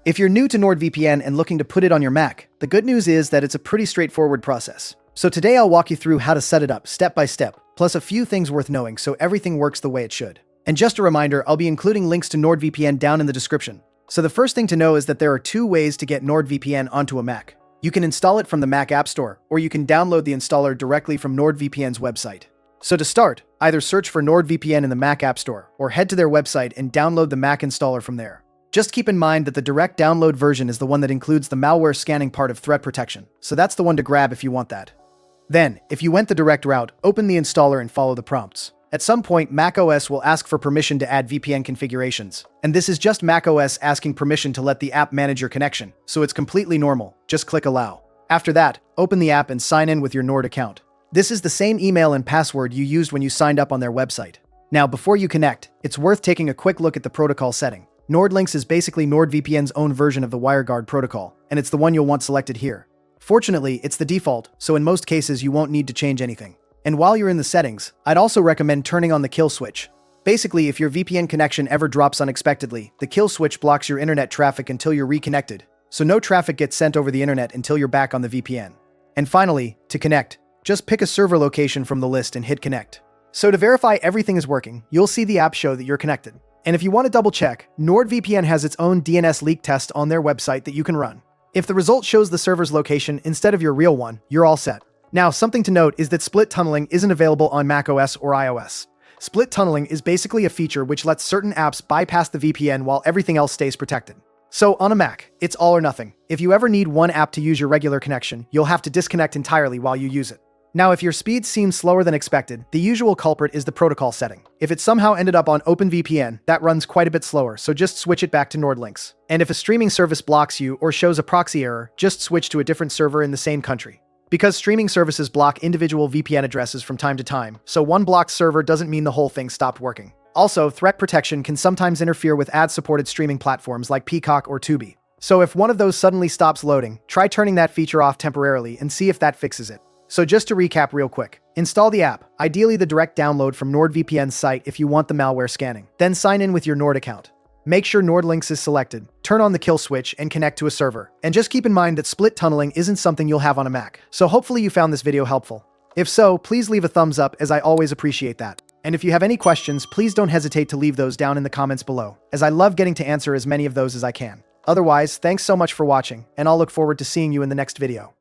If you're new to NordVPN and looking to put it on your Mac, the good news is that it's a pretty straightforward process. So today I'll walk you through how to set it up step by step, plus a few things worth knowing so everything works the way it should. And just a reminder, I'll be including links to NordVPN down in the description. So the first thing to know is that there are two ways to get NordVPN onto a Mac. You can install it from the Mac App Store, or you can download the installer directly from NordVPN's website. So to start, either search for NordVPN in the Mac App Store, or head to their website and download the Mac installer from there. Just keep in mind that the direct download version is the one that includes the malware scanning part of threat protection, so that's the one to grab if you want that. Then, if you went the direct route, open the installer and follow the prompts. At some point, macOS will ask for permission to add VPN configurations, and this is just macOS asking permission to let the app manage your connection, so it's completely normal. Just click Allow. After that, open the app and sign in with your Nord account. This is the same email and password you used when you signed up on their website. Now, before you connect, it's worth taking a quick look at the protocol setting. NordLynx is basically NordVPN's own version of the WireGuard protocol, and it's the one you'll want selected here. Fortunately, it's the default, so in most cases you won't need to change anything. And while you're in the settings, I'd also recommend turning on the kill switch. Basically, if your VPN connection ever drops unexpectedly, the kill switch blocks your internet traffic until you're reconnected, so no traffic gets sent over the internet until you're back on the VPN. And finally, to connect, just pick a server location from the list and hit connect. So to verify everything is working, you'll see the app show that you're connected. And if you want to double check, NordVPN has its own DNS leak test on their website that you can run. If the result shows the server's location instead of your real one, you're all set. Now, something to note is that split tunneling isn't available on macOS or iOS. Split tunneling is basically a feature which lets certain apps bypass the VPN while everything else stays protected. So on a Mac, it's all or nothing. If you ever need one app to use your regular connection, you'll have to disconnect entirely while you use it. Now, if your speed seems slower than expected, the usual culprit is the protocol setting. If it somehow ended up on OpenVPN, that runs quite a bit slower, so just switch it back to NordLynx. And if a streaming service blocks you or shows a proxy error, just switch to a different server in the same country. Because streaming services block individual VPN addresses from time to time, so one blocked server doesn't mean the whole thing stopped working. Also, threat protection can sometimes interfere with ad-supported streaming platforms like Peacock or Tubi. So if one of those suddenly stops loading, try turning that feature off temporarily and see if that fixes it. So just to recap real quick, install the app, ideally the direct download from NordVPN's site if you want the malware scanning. Then sign in with your Nord account. Make sure NordLynx is selected, turn on the kill switch, and connect to a server. And just keep in mind that split tunneling isn't something you'll have on a Mac. So hopefully you found this video helpful. If so, please leave a thumbs up, as I always appreciate that. And if you have any questions, please don't hesitate to leave those down in the comments below, as I love getting to answer as many of those as I can. Otherwise, thanks so much for watching, and I'll look forward to seeing you in the next video.